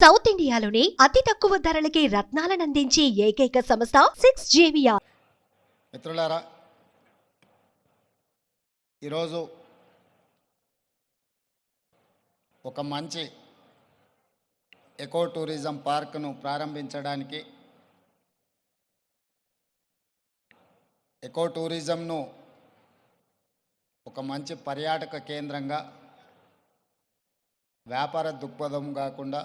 South ఇండియాలోని అతి తక్కువ ధరలకి రత్నాలనందించే ఏకైక సంస్థ 6JVR. మిత్రులారా, ఈరోజు ఒక మంచి ఎకో టూరిజం పార్క్ను ప్రారంభించడానికి, ఎకో టూరిజంను ఒక మంచి పర్యాటక కేంద్రంగా, వ్యాపార దృక్పథం కాకుండా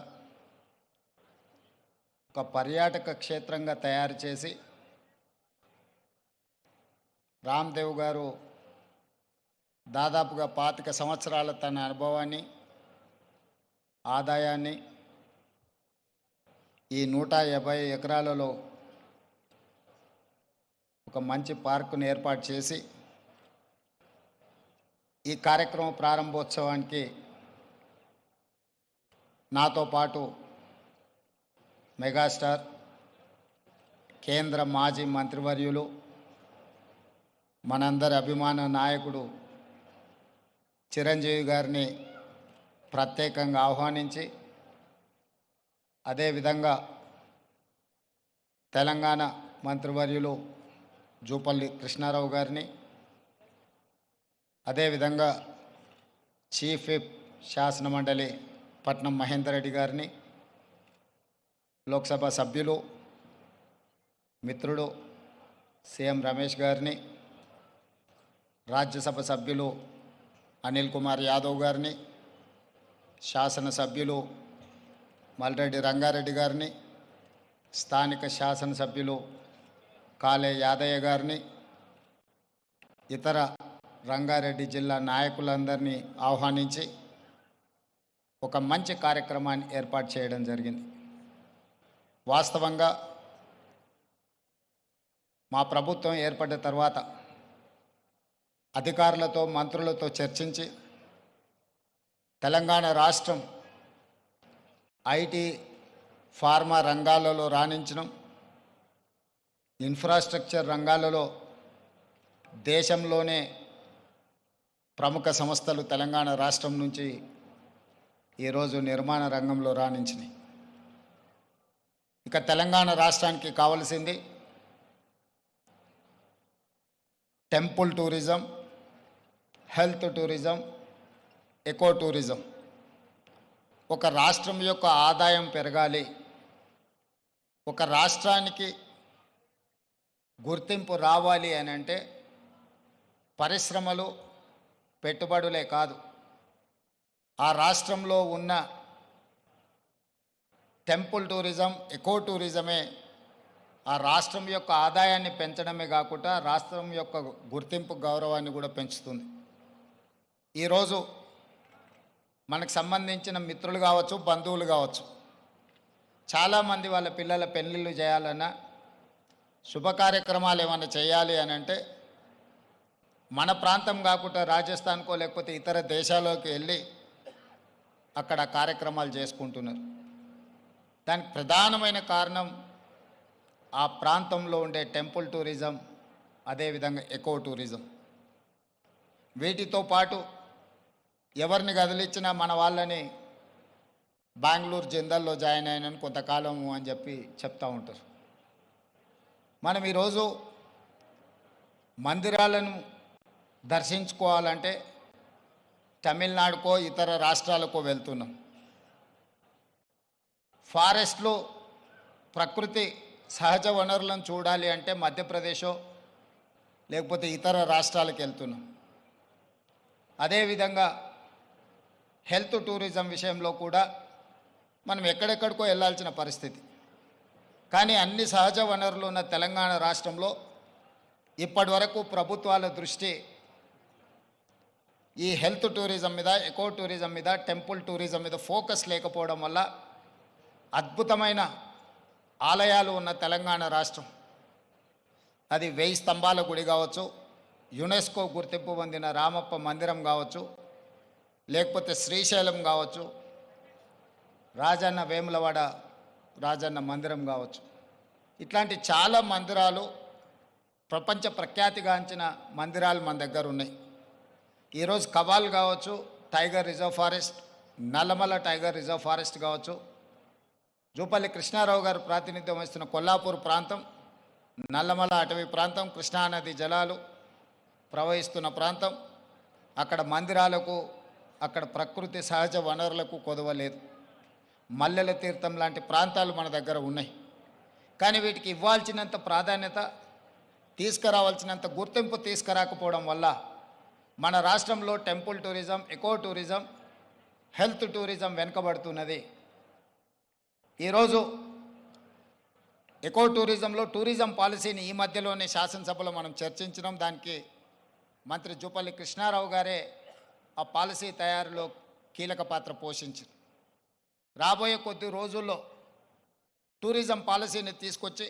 ఒక పర్యాటక క్షేత్రంగా తయారు చేసి, రామ్దేవ్ గారు దాదాపుగా 25 సంవత్సరాల తన అనుభవాన్ని, ఆదాయాన్ని ఈ 150 ఎకరాలలో ఒక మంచి పార్కును ఏర్పాటు చేసి, ఈ కార్యక్రమ ప్రారంభోత్సవానికి నాతో పాటు మెగాస్టార్, కేంద్ర మాజీ మంత్రివర్యులు, మనందరి అభిమాన నాయకుడు చిరంజీవి గారిని ప్రత్యేకంగా ఆహ్వానించి, అదేవిధంగా తెలంగాణ మంత్రివర్యులు జూపల్లి కృష్ణారావు గారిని, అదేవిధంగా చీఫ్ విప్ శాసనమండలి పట్నం మహేందర్ రెడ్డి గారిని, లోక్సభ సభ్యులు మిత్రుడు సీఎం రమేష్ గారిని, రాజ్యసభ సభ్యులు అనిల్ కుమార్ యాదవ్ గారిని, శాసనసభ్యులు మల్రెడ్డి రంగారెడ్డి గారిని, స్థానిక శాసనసభ్యులు కాలే యాదయ్య గారిని, ఇతర రంగారెడ్డి జిల్లా నాయకులందరినీ ఆహ్వానించి ఒక మంచి కార్యక్రమాన్ని ఏర్పాటు చేయడం జరిగింది. వాస్తవంగా మా ప్రభుత్వం ఏర్పడిన తర్వాత అధికారులతో, మంత్రులతో చర్చించి తెలంగాణ రాష్ట్రం ఐటీ, ఫార్మా రంగాలలో రాణించడం, ఇన్ఫ్రాస్ట్రక్చర్ రంగాలలో దేశంలోనే ప్రముఖ సంస్థలు తెలంగాణ రాష్ట్రం నుంచి ఈరోజు నిర్మాణ రంగంలో రాణించినాయి. ఇక తెలంగాణ రాష్ట్రానికి కావలసింది temple tourism, health tourism, eco tourism. ఒక రాష్ట్రం యొక్క ఆదాయం పెరగాలి, ఒక రాష్ట్రానికి గుర్తింపు రావాలి అని అంటే పరిశ్రమలు, పెట్టుబడులే కాదు, ఆ రాష్ట్రంలో ఉన్న టెంపుల్ టూరిజం, ఎకో టూరిజమే ఆ రాష్ట్రం యొక్క ఆదాయాన్ని పెంచడమే కాకుండా రాష్ట్రం యొక్క గుర్తింపు, గౌరవాన్ని కూడా పెంచుతుంది. ఈరోజు మనకు సంబంధించిన మిత్రులు కావచ్చు, బంధువులు కావచ్చు, చాలామంది వాళ్ళ పిల్లల పెళ్ళిళ్ళు చేయాలన్నా, శుభ కార్యక్రమాలు ఏమైనా చేయాలి అని అంటే మన ప్రాంతం కాకుండా రాజస్థాన్కో లేకపోతే ఇతర దేశాల్లోకి వెళ్ళి అక్కడ కార్యక్రమాలు చేసుకుంటున్నారు. దానికి ప్రధానమైన కారణం ఆ ప్రాంతంలో ఉండే టెంపుల్ టూరిజం, అదేవిధంగా ఎకో టూరిజం. వీటితో పాటు ఎవరిని కదిలిచ్చినా మన వాళ్ళని బెంగళూరు జిందాల్లో జాయిన్ అయినని కొంతకాలము అని చెప్పి చెప్తూ ఉంటారు. మనం ఈరోజు మందిరాలను దర్శించుకోవాలంటే తమిళనాడుకో ఇతర రాష్ట్రాలకో వెళ్తున్నాం. ఫారెస్ట్లో ప్రకృతి సహజ వనరులను చూడాలి అంటే మధ్యప్రదేశో లేకపోతే ఇతర రాష్ట్రాలకు వెళ్తున్నాం. అదేవిధంగా హెల్త్ టూరిజం విషయంలో కూడా మనం ఎక్కడెక్కడికో వెళ్ళాల్సిన పరిస్థితి. కానీ అన్ని సహజ వనరులు ఉన్న తెలంగాణ రాష్ట్రంలో ఇప్పటి వరకు ప్రభుత్వాల దృష్టి ఈ హెల్త్ టూరిజం మీద, ఎకో టూరిజం మీద, టెంపుల్ టూరిజం మీద ఫోకస్ లేకపోవడం వల్ల అద్భుతమైన ఆలయాలు ఉన్న తెలంగాణ రాష్ట్రం, అది 1000 స్తంభాల గుడి కావచ్చు, యునెస్కో గుర్తింపు పొందిన రామప్ప మందిరం కావచ్చు, లేకపోతే శ్రీశైలం కావచ్చు, రాజన్న వేములవాడ రాజన్న మందిరం కావచ్చు, ఇట్లాంటి చాలా మందిరాలు, ప్రపంచ ప్రఖ్యాతిగాంచిన మందిరాలు మన దగ్గర ఉన్నాయి. ఈరోజు కవాల్ కావచ్చు, tiger reserve forest, Nallamala tiger reserve forest కావచ్చు, జూపల్లి కృష్ణారావు గారు ప్రాతినిధ్యం వహిస్తున్న కొల్లాపూర్ ప్రాంతం, నల్లమల అటవీ ప్రాంతం, కృష్ణానది జలాలు ప్రవహిస్తున్న ప్రాంతం. అక్కడ మందిరాలకు, అక్కడ ప్రకృతి సహజ వనరులకు కొదవలేదు. మల్లెల తీర్థం లాంటి ప్రాంతాలు మన దగ్గర ఉన్నాయి. కానీ వీటికి ఇవ్వాల్సినంత ప్రాధాన్యత, తీసుకురావాల్సినంత గుర్తింపు తీసుకురాకపోవడం వల్ల మన రాష్ట్రంలో temple tourism, eco tourism, health tourism వెనుకబడుతున్నది. ఈరోజు ఎకో టూరిజంలో టూరిజం పాలసీని ఈ మధ్యలోనే శాసనసభలో మనం చర్చించినాం. దానికి మంత్రి జూపల్లి కృష్ణారావు గారే ఆ పాలసీ తయారీలో కీలక పాత్ర పోషించారు. రాబోయే కొద్ది రోజుల్లో టూరిజం పాలసీని తీసుకొచ్చి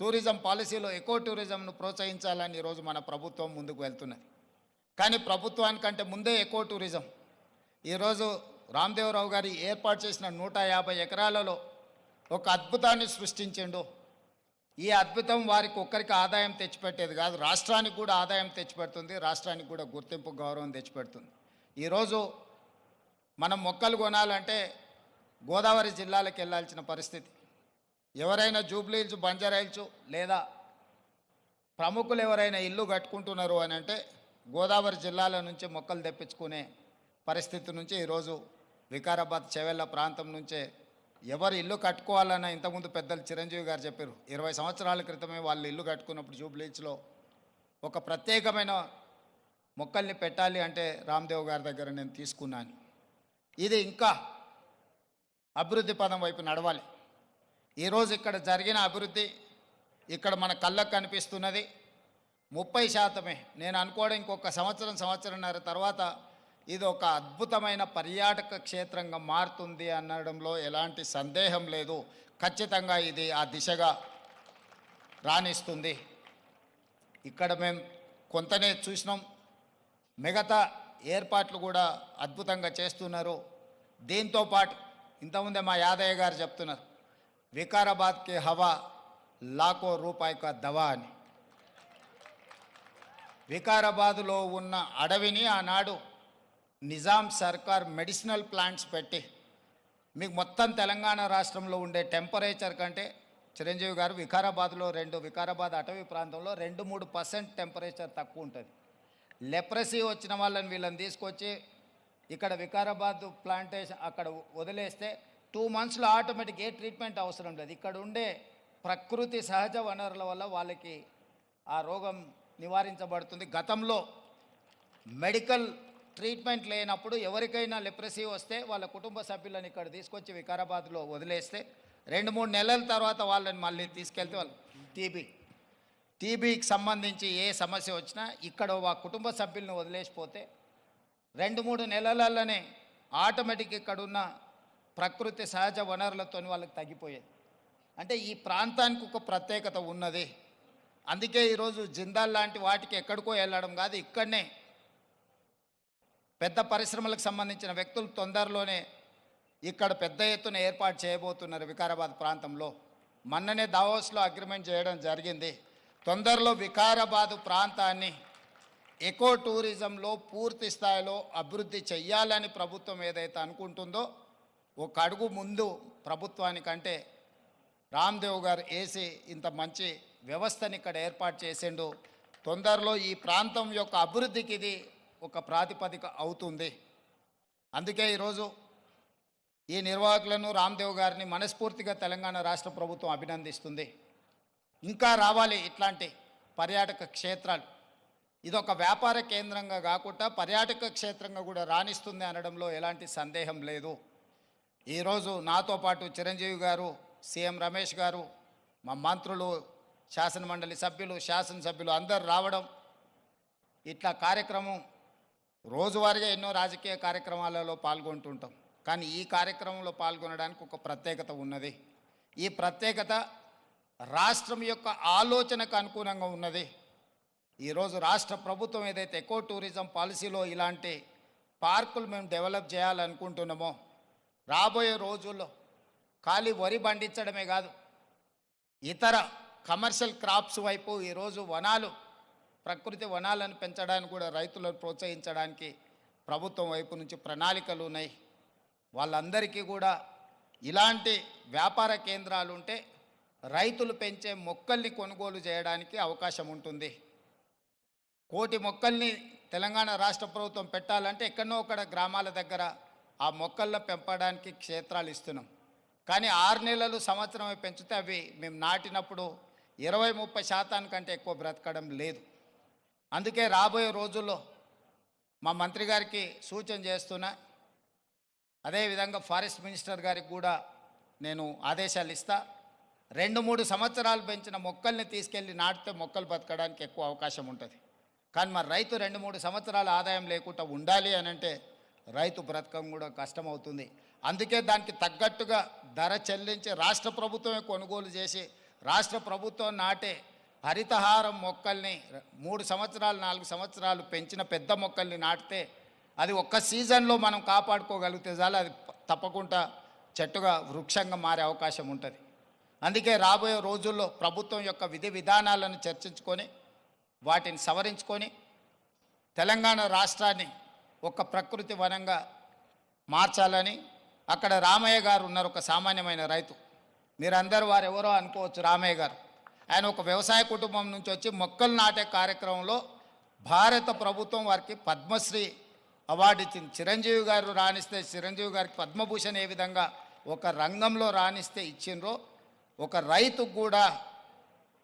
టూరిజం పాలసీలో ఎకో టూరిజంను ప్రోత్సహించాలని ఈరోజు మన ప్రభుత్వం ముందుకు వెళ్తున్నది. కానీ ప్రభుత్వానికంటే ముందే ఎకో టూరిజం ఈరోజు రామదేవరావు గారి ఏర్పాటు చేసిన 150 ఎకరాలలో ఒక అద్భుతాన్ని సృష్టించిండు. ఈ అద్భుతం వారికి ఒక్కరికి ఆదాయం తెచ్చిపెట్టేది కాదు, రాష్ట్రానికి కూడా ఆదాయం తెచ్చిపెడుతుంది, రాష్ట్రానికి కూడా గుర్తింపు, గౌరవం తెచ్చిపెడుతుంది. ఈరోజు మనం మొక్కలు కొనాలంటే గోదావరి జిల్లాలకు వెళ్ళాల్సిన పరిస్థితి. ఎవరైనా జూబ్లీహిల్స్, బంజారాహిల్స్ లేదా ప్రముఖులు ఎవరైనా ఇల్లు కట్టుకుంటున్నారు అని అంటే గోదావరి జిల్లాల నుంచి మొక్కలు తెప్పించుకునే పరిస్థితి నుంచి ఈరోజు వికారాబాద్, చెవెళ్ళ ప్రాంతం నుంచే ఎవరు ఇల్లు కట్టుకోవాలన్నా, ఇంతకుముందు పెద్దలు చిరంజీవి గారు చెప్పారు, 20 సంవత్సరాల క్రితమే వాళ్ళు ఇల్లు కట్టుకున్నప్పుడు జూబ్లీహిల్స్లో ఒక ప్రత్యేకమైన మొక్కల్ని పెట్టాలి అంటే రామ్దేవ్ గారి దగ్గర నేను తీసుకున్నాను. ఇది ఇంకా అభివృద్ధి పదం వైపు నడవాలి. ఈరోజు ఇక్కడ జరిగిన అభివృద్ధి ఇక్కడ మన కళ్ళకు కనిపిస్తున్నది 30%. నేను అనుకోవడం ఇంకొక సంవత్సరంన్నర తర్వాత ఇది ఒక అద్భుతమైన పర్యాటక క్షేత్రంగా మారుతుంది అనడంలో ఎలాంటి సందేహం లేదు. ఖచ్చితంగా ఇది ఆ దిశగా రాణిస్తుంది. ఇక్కడ మేము కొంతనే చూసినాం, మిగతా ఏర్పాట్లు కూడా అద్భుతంగా చేస్తున్నారు. దీంతోపాటు ఇంతకుముందే మా యాదయ్య గారు చెప్తున్నారు, వికారాబాద్కి హవా లాఖో రూపాయి కా దవా అని. వికారాబాదులో ఉన్న అడవిని ఆనాడు నిజాం సర్కార్ మెడిసినల్ ప్లాంట్స్ పెట్టి మీకు మొత్తం తెలంగాణ రాష్ట్రంలో ఉండే టెంపరేచర్ కంటే చిరంజీవి గారు వికారాబాద్లో వికారాబాద్ అటవీ ప్రాంతంలో 2-3% టెంపరేచర్ తక్కువ ఉంటుంది. లెప్రసీ వచ్చిన వాళ్ళని వీళ్ళని తీసుకొచ్చి ఇక్కడ వికారాబాద్ ప్లాంటేషన్ అక్కడ వదిలేస్తే 2 monthsలో ఆటోమేటిక్ ఏ ట్రీట్మెంట్ అవసరం లేదు. ఇక్కడ ఉండే ప్రకృతి సహజ వనరుల వల్ల వాళ్ళకి ఆ రోగం నివారించబడుతుంది. గతంలో మెడికల్ ట్రీట్మెంట్ లేనప్పుడు ఎవరికైనా లెప్రసీ వస్తే వాళ్ళ కుటుంబ సభ్యులను ఇక్కడ తీసుకొచ్చి వికారాబాద్లో వదిలేస్తే 2-3 నెలల తర్వాత వాళ్ళని మళ్ళీ తీసుకెళ్తే వాళ్ళు టీబీకి సంబంధించి ఏ సమస్య వచ్చినా ఇక్కడ ఆ కుటుంబ సభ్యులను వదిలేసిపోతే 2-3 నెలలలోనే ఆటోమేటిక్ ఇక్కడున్న ప్రకృతి సహజ వనరులతో వాళ్ళకి తగ్గిపోయేది. అంటే ఈ ప్రాంతానికి ఒక ప్రత్యేకత ఉన్నది. అందుకే ఈరోజు జిందాల్ లాంటి వాటికి ఎక్కడికో వెళ్ళడం కాదు, ఇక్కడనే పెద్ద పరిశ్రమలకు సంబంధించిన వ్యక్తులు తొందరలోనే ఇక్కడ పెద్ద ఎత్తున ఏర్పాటు చేయబోతున్నారు వికారాబాద్ ప్రాంతంలో. మొన్ననే దావోస్లో అగ్రిమెంట్ చేయడం జరిగింది. తొందరలో వికారాబాదు ప్రాంతాన్ని ఎకో టూరిజంలో పూర్తి స్థాయిలో అభివృద్ధి చెయ్యాలని ప్రభుత్వం ఏదైతే అనుకుంటుందో ఒక అడుగు ముందు ప్రభుత్వానికంటే రామ్దేవ్ గారు వేసి ఇంత మంచి వ్యవస్థని ఇక్కడ ఏర్పాటు చేసిండు. తొందరలో ఈ ప్రాంతం యొక్క అభివృద్ధికి ఇది ఒక ప్రాతిపదిక అవుతుంది. అందుకే ఈరోజు ఈ నిర్వాహకులను, రామ్దేవ్ గారిని మనస్ఫూర్తిగా తెలంగాణ రాష్ట్ర ప్రభుత్వం అభినందిస్తుంది. ఇంకా రావాలి ఇట్లాంటి పర్యాటక క్షేత్రాలు. ఇదొక వ్యాపార కేంద్రంగా కాకుండా పర్యాటక క్షేత్రంగా కూడా రాణిస్తుంది అనడంలో ఎలాంటి సందేహం లేదు. ఈరోజు నాతో పాటు చిరంజీవి గారు, సీఎం రమేష్ గారు, మా మంత్రులు, శాసనమండలి సభ్యులు, శాసనసభ్యులు అందరు రావడం, ఇట్లా కార్యక్రమం రోజువారీగా ఎన్నో రాజకీయ కార్యక్రమాలలో పాల్గొంటుంటాం. కానీ ఈ కార్యక్రమంలో పాల్గొనడానికి ఒక ప్రత్యేకత ఉన్నది. ఈ ప్రత్యేకత రాష్ట్రం యొక్క ఆలోచనకు అనుగుణంగా ఉన్నది. ఈరోజు రాష్ట్ర ప్రభుత్వం ఏదైతే ఎకో టూరిజం పాలసీలో ఇలాంటి పార్కులు మేము డెవలప్ చేయాలనుకుంటున్నామో రాబోయే రోజుల్లో ఖాళీ వరి పండించడమే కాదు, ఇతర కమర్షియల్ క్రాప్స్ వైపు ఈరోజు వనాలు, ప్రకృతి వనాలను పెంచడానికి కూడా రైతులను ప్రోత్సహించడానికి ప్రభుత్వం వైపు నుంచి ప్రణాళికలు ఉన్నాయి. వాళ్ళందరికీ కూడా ఇలాంటి వ్యాపార కేంద్రాలు ఉంటే రైతులు పెంచే మొక్కల్ని కొనుగోలు చేయడానికి అవకాశం ఉంటుంది. 1,00,00,000 మొక్కల్ని తెలంగాణ రాష్ట్ర ప్రభుత్వం పెట్టాలంటే ఎక్కడో ఒకడ గ్రామాల దగ్గర ఆ మొక్కల్లో పెంపడానికి క్షేత్రాలు ఇస్తున్నాం. కానీ 6 నెలలు సంవత్సరమే పెంచితే అవి మేము నాటినప్పుడు 20-30% కంటే ఎక్కువ బ్రతకడం లేదు. అందుకే రాబోయే రోజుల్లో మా మంత్రి గారికి సూచన చేస్తున్నా, అదేవిధంగా ఫారెస్ట్ మినిస్టర్ గారికి కూడా నేను ఆదేశాలు ఇస్తా. 2-3 సంవత్సరాలు పెంచిన మొక్కల్ని తీసుకెళ్ళి నాటితే మొక్కలు బతకడానికి ఎక్కువ అవకాశం ఉంటుంది. కానీ మరి రైతు 2-3 సంవత్సరాల ఆదాయం లేకుండా ఉండాలి అని అంటే రైతు బ్రతకం కూడా కష్టమవుతుంది. అందుకే దానికి తగ్గట్టుగా ధర చెల్లించి రాష్ట్ర ప్రభుత్వమే కొనుగోలు చేసి రాష్ట్ర ప్రభుత్వం నాటే హరితహారం మొక్కల్ని 3 సంవత్సరాలు 4 సంవత్సరాలు పెంచిన పెద్ద మొక్కల్ని నాటితే అది ఒక్క సీజన్లో మనం కాపాడుకోగలిగితే చాలు, అది తప్పకుండా చెట్టుగా వృక్షంగా మారే అవకాశం ఉంటుంది. అందుకే రాబోయే రోజుల్లో ప్రభుత్వం యొక్క విధి విధానాలను చర్చించుకొని వాటిని సవరించుకొని తెలంగాణ రాష్ట్రాన్ని ఒక ప్రకృతి వనంగా మార్చాలని. అక్కడ రామయ్య గారు ఉన్నారు, ఒక సామాన్యమైన రైతు. మీరందరూ వారెవరో అనుకోవచ్చు. రామయ్య గారు ఆయన ఒక వ్యవసాయ కుటుంబం నుంచి వచ్చి మొక్కలు నాటే కార్యక్రమంలో భారత ప్రభుత్వం వారికి పద్మశ్రీ అవార్డు ఇచ్చింది. చిరంజీవి గారు రాణిస్తే చిరంజీవి గారికి పద్మభూషణ్ ఏ విధంగా ఒక రంగంలో రాణిస్తే ఇచ్చిండ్రో, ఒక రైతుకు కూడా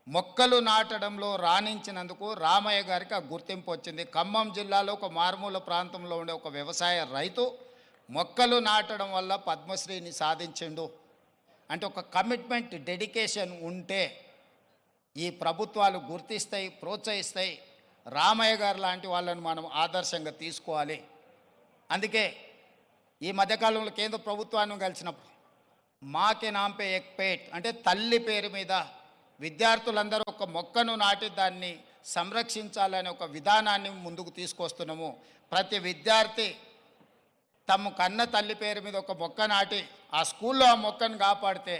మొక్కలు నాటడంలో రాణించినందుకు రామయ్య గారికి ఆ గుర్తింపు వచ్చింది. ఖమ్మం జిల్లాలో ఒక మారుమూల ప్రాంతంలో ఉండే ఒక వ్యవసాయ రైతు మొక్కలు నాటడం వల్ల పద్మశ్రీని సాధించిండు. అంటే ఒక కమిట్మెంట్, డెడికేషన్ ఉంటే ఈ ప్రభుత్వాలు గుర్తిస్తాయి, ప్రోత్సహిస్తాయి. రామయ్య గారు లాంటి వాళ్ళని మనం ఆదర్శంగా తీసుకోవాలి. అందుకే ఈ మధ్యకాలంలో కేంద్ర ప్రభుత్వాన్ని కలిసినప్పుడు మాకే నాంపే ఎక్ పేట్ అంటే తల్లి పేరు మీద విద్యార్థులందరూ ఒక మొక్కను నాటి దాన్ని సంరక్షించాలనే ఒక విధానాన్ని ముందుకు తీసుకొస్తున్నాము. ప్రతి విద్యార్థి తమ కన్న తల్లి పేరు మీద ఒక మొక్క నాటి ఆ స్కూల్లో ఆ మొక్కను కాపాడితే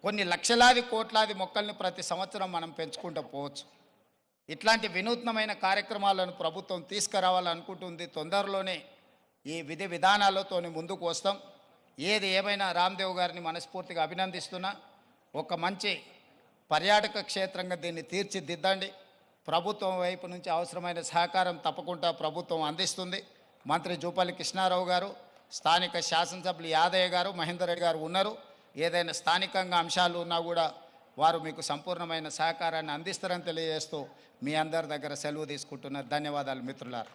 కొన్ని లక్షలాది కోట్లాది మొక్కల్ని ప్రతి సంవత్సరం మనం పెంచుకుంటూ పోవచ్చు. ఇట్లాంటి వినూత్నమైన కార్యక్రమాలను ప్రభుత్వం తీసుకురావాలనుకుంటుంది. తొందరలోనే ఈ విధి విధానాలతో ముందుకు వస్తాం. ఏది ఏమైనా రామ్దేవ్ గారిని మనస్ఫూర్తిగా అభినందిస్తున్నా. ఒక మంచి పర్యాటక క్షేత్రంగా దీన్ని తీర్చిదిద్దండి. ప్రభుత్వం వైపు నుంచి అవసరమైన సహకారం తప్పకుండా ప్రభుత్వం అందిస్తుంది. మంత్రి జూపల్లి కృష్ణారావు గారు, స్థానిక శాసనసభ్యులు యాదయ్య గారు, మహేందర్ రెడ్డి గారు ఉన్నారు. ఏదైనా స్థానికంగా అంశాలు ఉన్నా కూడా వారు మీకు సంపూర్ణమైన సహకారాన్ని అందిస్తారని తెలియజేస్తూ మీ అందరి దగ్గర సెలవు తీసుకుంటున్నారు. ధన్యవాదాలు మిత్రులారా.